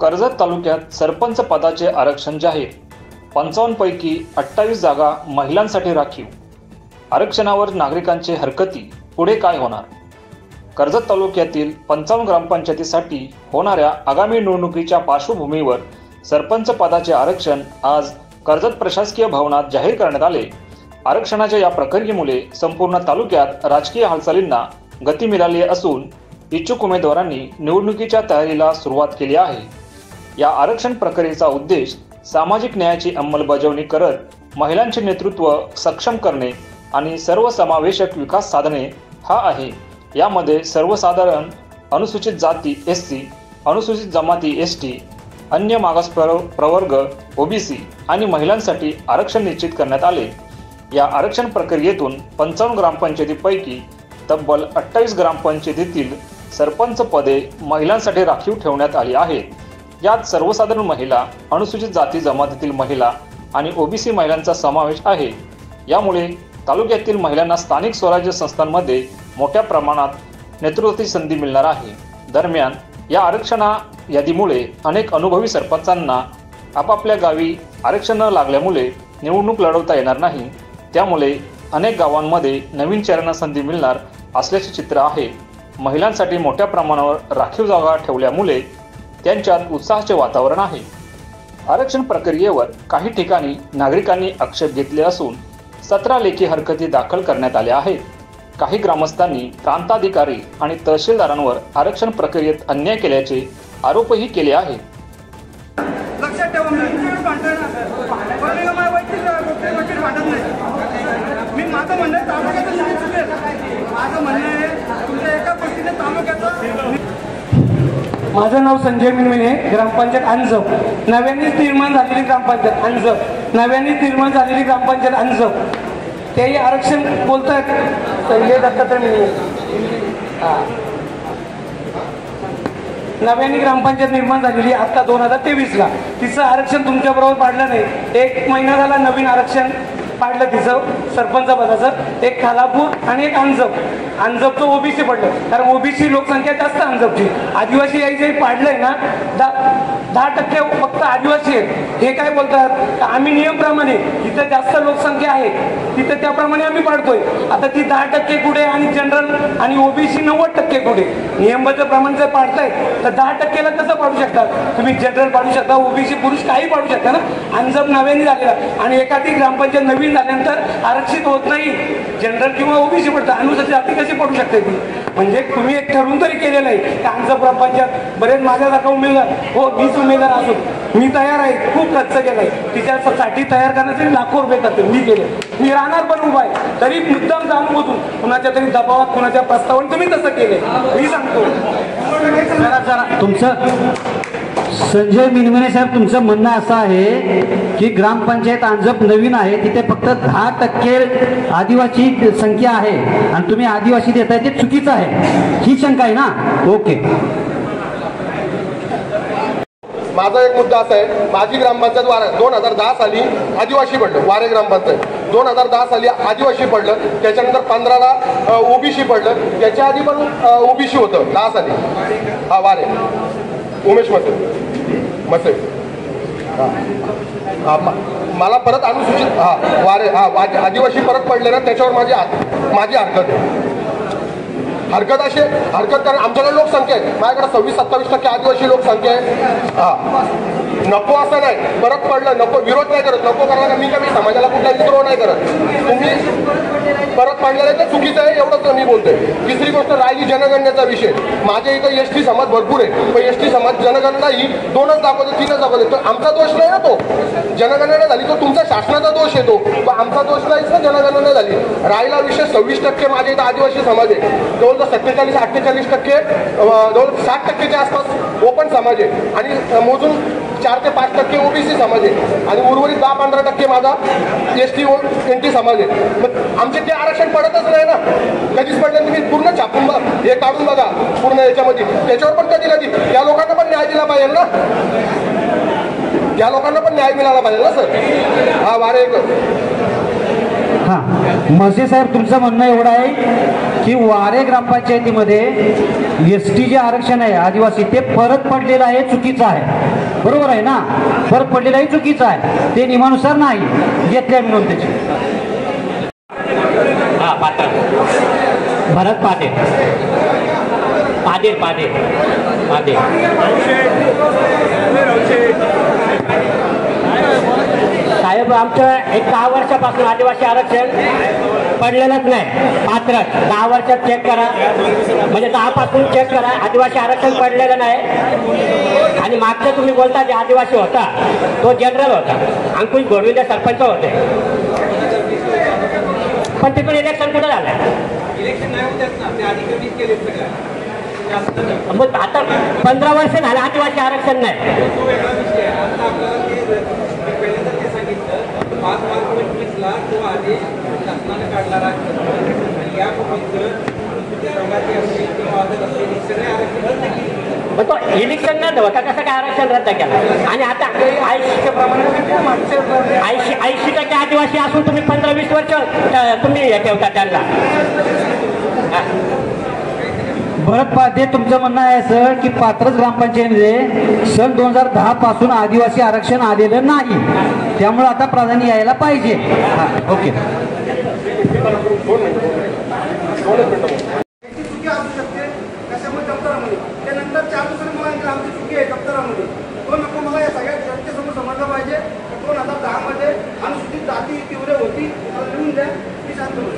कर्जत तालुक्यात सरपंच पदाचे आरक्षण जाहीर. 55 पैकी 28 जागा महिलांसाठी राखीव. आरक्षणावर नागरिकांचे हरकती, पुढे काय होणार? कर्जत तालुक्यातील 55 ग्रामपंचायतीसाठी होणाऱ्या आगामी निवडणुकीच्या पार्श्वभूमीवर सरपंच पदाचे आरक्षण आज कर्जत प्रशासकीय भवनात जाहीर करण्यात आले. आरक्षणाच्या या प्रक्रियेमुळे संपूर्ण तालुक्यात राजकीय हालचालींना गती मिळाली असून इच्छुक उमेदवारांनी निवडणुकीच्या तयारीला सुरुवात केली आहे. या आरक्षण प्रक्रियेचा उद्देश सामाजिक न्यायाची अंमलबजावणी करत महिलांचे नेतृत्व सक्षम करणे आणि सर्वसमावेशक विकास साधणे हा आहे. यामध्ये सर्वसाधारण अनुसूचित जाती SC, अनुसूचित जमाती ST, अन्य मागास प्रवर्ग OBC आणि महिलांसाठी आरक्षण निश्चित करण्यात आले. या आरक्षण प्रक्रियेतून 55 ग्रामपंचायतीपैकी तब्बल 28 ग्रामपंचायतीतील सरपंच पदे महिलांसाठी राखीव ठेवण्यात आली आहेत. यात सर्वसाधारण महिला, अनुसूचित जाती जमातीतील महिला आणि OBC महिलांचा समावेश आहे. यामुळे तालुक्यातील महिलांना स्थानिक स्वराज्य संस्थांमध्ये मोठ्या प्रमाणात नेतृत्वाची संधी मिळणार आहे. दरम्यान या आरक्षण यादीमुळे अनेक अनुभवी सरपंचांना आपापल्या गावी आरक्षण न लागल्यामुळे निवडणूक लढवता येणार नाही. त्यामुळे अनेक गावांमध्ये नवीन चेहऱ्यांना संधी मिळणार असल्याचे चित्र आहे. महिलांसाठी मोठ्या प्रमाणावर राखीव जागा ठेवल्यामुळे त्यांच्यात उत्साहाचे वातावरण आहे. आरक्षण प्रक्रियेवर काही ठिकाणी नागरिकांनी आक्षेप घेतले असून 17 लेखी हरकती दाखल करण्यात आल्या आहेत. काही ग्रामस्थांनी प्रांताधिकारी आणि तहसीलदारांवर आरक्षण प्रक्रियेत अन्याय केल्याचे आरोपही केले आहेत. लक्षात ठेवा, मी माझं म्हणणं आहे तालुक्याचं निधी चुकेल. माझं म्हणणं आहे तुमच्या एका गोष्टीने तालुक्याचं. माझं नाव संजय मिनमिने, ग्रामपंचायत अंजप, नव्यानेच निर्माण झालेली ग्रामपंचायत अंजप, नव्यानेच निर्माण झालेली ग्रामपंचायत अंजप. तेही आरक्षण बोलतात संजय दत्तात्रय मिनमिने. नव्याने ग्रामपंचायत निर्माण झालेली आत्ता 2023ला. तिचं आरक्षण तुमच्याबरोबर पाडलं नाही. 1 महिना झाला नवीन आरक्षण पाडलं तिचं सरपंच पदाचं. एक खालापूर आणि एक अंजपचं OBC पडलं, कारण OBC लोकसंख्या जास्त अंजपची. आदिवासी याही जे पाडलंय ना 10% फक्त आदिवासी आहेत. हे काय बोलतात, आम्ही नियमप्रमाणे जिथं जास्त लोकसंख्या आहे तिथं त्याप्रमाणे आम्ही पाडतोय. आता ती 10% कुठे आणि जनरल आणि OBC 90% कुठे. नियमबद्ध प्रमाणे जर पाडताय तर 10%ला कसं पाडू शकतात तुम्ही? जनरल पाडू शकता, OBC पुरुष काही पाडू शकता ना. अंजप नव्याने झालेला आणि एखादी ग्रामपंचायत नवीन झाल्यानंतर आरक्षित होत नाही, जनरल किंवा OBC पडतं. अनुसूचित जाती कशी पडू शकते ती? म्हणजे तुम्ही एक ठरवून तरी केलेलं आहे की अंजप ग्रामपंचायत बरेच माझ्यासारखा उमेदवार, हो 20 उमेदवार असून मी तयार आहे, खूप खर्च केलाय तिच्यासाठी. तयार करण्यासाठी लाखो रुपये खर्च मी केले. मी राहणार पण उभा आहे, तरी मुद्दाम जाणून बघून कुणाच्या तरी दबावात कुणाच्या प्रस्तावाने तुम्ही तसं केलंय. मी सांगतो तुमचं संजय मिनमिने साहेब, तुमचं म्हणणं असं आहे की ग्रामपंचायत अंजप नवीन आहे, तिथे फक्त 10% आदिवासी संख्या आहे आणि तुम्ही आदिवासी देताय ते चुकीचं आहे, ही शंका आहे ना? ओके. माझा एक मुद्दा असा आहे, माझी ग्रामपंचायत 2010 साली आदिवासी पडलं. वारे ग्रामपंचायत 2010 साली आदिवासी पडलं. त्याच्यानंतर 15ला OBC पडलं. त्याच्या आधी पण OBC होतं 10 साली. हा वारे उमेश मसे. मला परत अनुसूचित वारे आदिवासी परत पडले ना, त्याच्यावर माझी हरकत अशी कारण आमच्याकडे लोकसंख्या आहे. माझ्याकडे 26-27% आदिवासी लोकसंख्या आहे. नको असं नाही, परत पडलं नको, विरोध नाही करत, नको करायला मी समाजाला कुठला विद्रोह नाही करत. तुम्ही परत पडलेलं आहे तर चुकीचं आहे, एवढंच मी बोलतोय. तिसरी गोष्ट राहिली जनगणनेचा विषय. माझ्या इथं ST समाज भरपूर आहे, पण ST समाज जनगणना ही 2च दाखवते, 3च दाखवते. तर आमचा दोष नाही ना तो. जनगणना झाली तो तुमचा शासनाचा दोष येतो, पण आमचा दोष नाहीच ना जनगणना झाली. राहिला विषय 26% माझ्या इथं आदिवासी समाज आहे. जवळजवळ 47-48%, जवळ 60%च्या आसपास ओपन समाज आहे आणि मोजून 4 ते 5% OBC समाज आहे आणि उर्वरित 10-15% माझा ST NT समाज आहे. मग आमचे ते आरक्षण पडतच नाही ना. कधीच पडलं तुम्ही पूर्ण छापून हे काढून बघा पूर्ण याच्यामध्ये, त्याच्यावर पण कधी त्या लोकांना पण न्याय दिला पाहिजे ना. त्या लोकांना पण न्याय मिळाला पाहिजे ना सर. हा वारे हां, म्हसे साहेब तुमचं म्हणणं एवढं आहे की वारे ग्रामपंचायतीमध्ये ST जे आरक्षण आहे आदिवासी ते परत पडलेलं आहे, चुकीचं आहे, बरोबर आहे ना? परत पडलेलं आहे, चुकीचं आहे, ते नियमानुसार नाही घेतल्या म्हणून त्याची. हा पात्र भरत पाटील पाटील पाटील पाटील साहेब आमचं एक 10 वर्षापासून आदिवासी आरक्षण पडलेलंच नाही. पात्र 10 वर्षात चेक करा, म्हणजे 10 पासून चेक करा, आदिवासी आरक्षण पडलेलं नाही. आणि मागचं तुम्ही बोलता जे आदिवासी होता तो जनरल होता, अंकुश गोडविंदे सरपंच होते, पण तिकडे इलेक्शन कुठं झालं? इलेक्शन नाही होत ना, ते अधिकृत केले सगळं. मग आता 15 वर्ष झालं आदिवासी आरक्षण नाही. तो वेगळा विषय आहे. आता आपल्याला ते पहिल्यांदा ते सांगितलं 5 मार्च 25ला तो आदेश शासनाने काढला राज्य, आणि यापूर्वीचं संघाचे असतील किंवा वादक असतील सगळे आरक्षण रद्द केले. मग तो इलेक्शन नाही होता, कसं काय आरक्षण रद्द केलं? आणि आता 80% आदिवासी असून तुम्ही 15-20 वर्ष तुम्ही हे ठेवता त्यांना. भरत पाध्ये तुमचं म्हणणं आहे सर की पात्रच ग्रामपंचायतीमध्ये सन 2010 पासून आदिवासी आरक्षण आलेलं नाही, त्यामुळे आता प्राधान्य यायला पाहिजे. हां, ओके. चुकी असू शकते कशामध्ये दप्तरामध्ये, त्यानंतर 4 दुसरे मुलांची आमची चुकी आहे दप्तरामध्ये. तो नको मला या सगळ्या जनतेसमोर समजलं पाहिजे. 2010 मध्ये अनुसूचित जाती तीव्र होती, लिहून द्या, मी शांत होतो.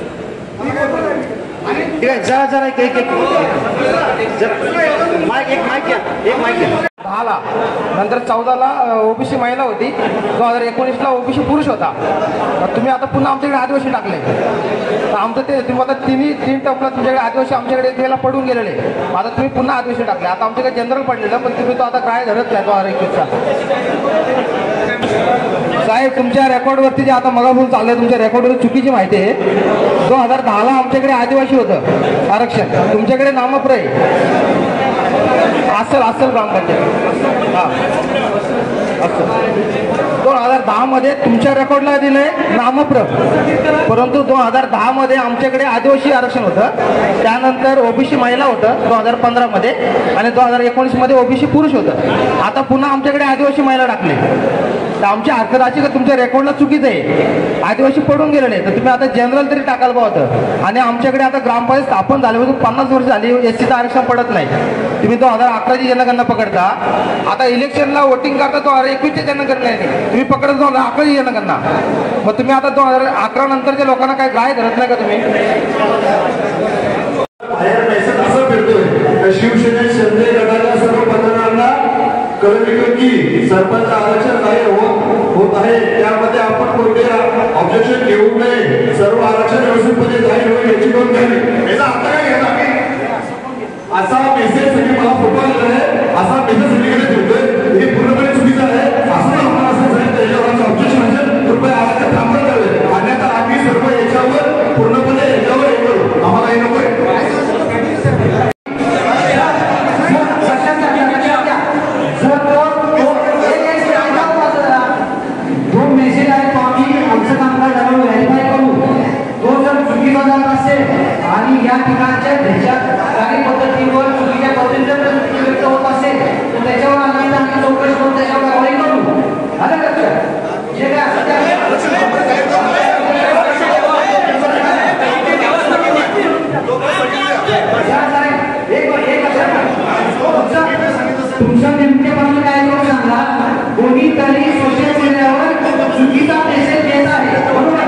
ठीक आहे, जरा जरा एक माईक घ्या. 10ला नंतर 14ला OBC महिला होती, 2019ला OBC पुरुष होता. तुम्ही आता पुन्हा आमच्याकडे आदिवासी टाकले, तर आमचं ते तुम्ही आता 3 टर्मला तुमच्याकडे आदिवासी आमच्याकडे गेला पडून गेलेले, आता तुम्ही पुन्हा आदिवासी टाकले. आता आमच्याकडे जनरल पडलेलं, पण तुम्ही तो आता काय धरत नाही 2021चा. साहेब तुमच्या रेकॉर्डवरती जे आता मगापासून चाललंय तुमच्या रेकॉर्डवर चुकीची माहिती आहे. 2010ला आमच्याकडे आदिवासी होतं आरक्षण, तुमच्याकडे नामप्र आहे. असल ग्रामपंचायत हां असं 2010 मध्ये तुमच्या रेकॉर्डला दिलंय नामप्र, परंतु 2010 मध्ये आमच्याकडे आदिवासी आरक्षण होतं, त्यानंतर OBC महिला होतं 2015 मध्ये, आणि 2019 मध्ये OBC पुरुष होतं. आता पुन्हा आमच्याकडे आदिवासी महिला टाकले, तर आमची हरकत अशी का तुमच्या रेकॉर्डला चुकीचं आहे, आदिवासी पडून गेलेले, तर तुम्ही आता जनरल तरी टाकायला होतं. आणि आमच्याकडे आता ग्रामपंचायत स्थापन झाल्यापासून 50 वर्ष झाली SCचं आरक्षण पडत नाही. तुम्ही 2011ची जनगणना पकडता, आता इलेक्शनला वोटिंग करता 2021ची जनगणना आहे, तुम्ही पकडता 2011ची जनगणना. मग तुम्ही आता 2011 नंतरच्या लोकांना काय ग्राह्य धरत नाही का तुम्ही? असं फिरतोय शिवसेने शिंदे गटाच्या सर्व मतदारांना कळवितो की सरपंच आरक्षण जाहीर होत आहे, त्यामध्ये आपण कोणते ऑब्जेक्शन घेऊ नये, सर्व आरक्षण व्यवस्थितपणे जाहीर होईल याची नोंद घ्यावी. याचा अर्थ काय घेता असा मेसेज मला फोटो आलेला आहे, असा मेसेज सगळीकडे फिरतोय, हे पूर्णपणे चुकीचं आहे. असं आपण असं साहेब त्याच्यावर ऑब्जेक्शन असेल कृपया आरक्षण थांबवलं जावे, अन्यथा आम्ही सर्व याच्यावर पूर्णपणे याच्यावर हे करू, आम्हाला हे नको आहे. आणि या ठिकाणच्या काही पद्धतीवर चुकीच्या पद्धतीने व्यक्त होत असेल तर त्याच्यावर आम्ही चौकशी करून त्याच्यावर कारवाई करू. आलं लक्षात? जे काय तुमच्या नेमकेपणाने काय करू सांगा, कोणीतरी सोशल मीडियावर चुकीचा मेसेज देत आहे, बरोबर?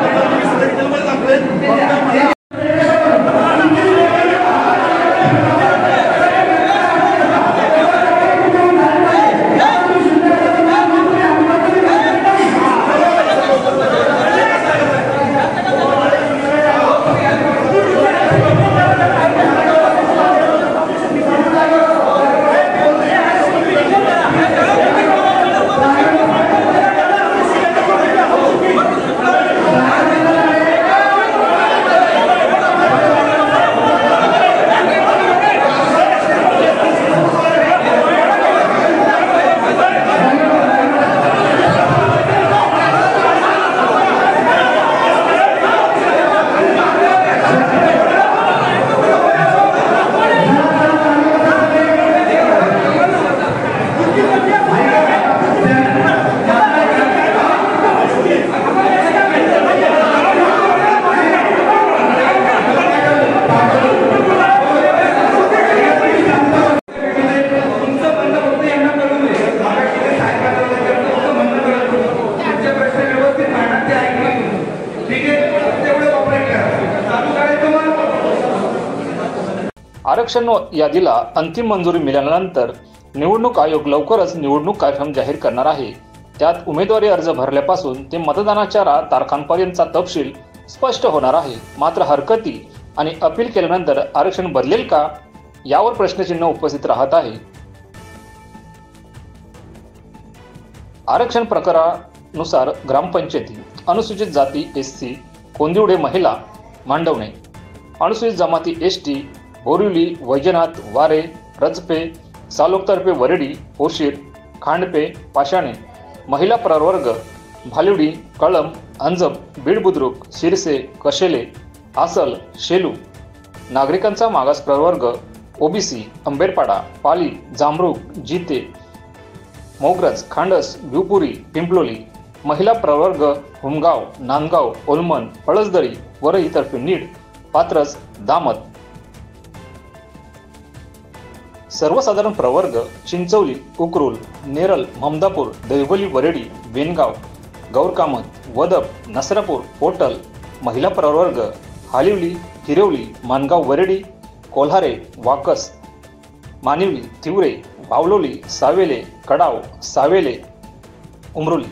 आरक्षण यादीला अंतिम मंजुरी मिळाल्यानंतर निवडणूक आयोग लवकरच निवडणूक कार्यक्रम जाहीर करणार आहे. त्यात उमेदवारी अर्ज भरल्यापासून ते मतदानाच्या तारखांपर्यंतचा तपशील स्पष्ट होणार आहे. मात्र हरकती आणि अपील केल्यानंतर आरक्षण बदलेल का, यावर प्रश्नचिन्ह उपस्थित राहत आहे. आरक्षण प्रकारानुसार ग्रामपंचायती अनुसूचित जाती SC, कोंदिवडे महिला मांडवणे, अनुसूचित जमाती ST, बोरिवली, वैजनाथ, वारे, रजपे, सालोकतर्फे वरडी, ओशीर, खांडपे, पाषाणे, महिला प्रवर्ग भालिवडी, कळंब, अंजप, बीड बुद्रुक, शिरसे, कशेले, आसल, शेलू, नागरिकांचा मागास प्रवर्ग OBC, अंबेरपाडा, पाली, जांभरूक, जिते, मोग्रज, खांडस, भिवपुरी, पिंपलोली, महिला प्रवर्ग हुमगाव, नांदगाव, ओलमन, पळसदरी, वरई तर्फे नीड, पात्रस, दामत, सर्वसाधारण प्रवर्ग चिंचवली, उकरूल, नेरल, ममदापूर, दैवली, वरेडी, वेनगाव, गौरकामत, वदप, नसरापूर, पोटल, महिला प्रवर्ग हालिवली, हिरवली, मानगाव, वरेडी, कोल्हारे, वाकस, मानिवली, तिवरे, बावलोली, सावेले, कडाव, सावेले, उमरोली.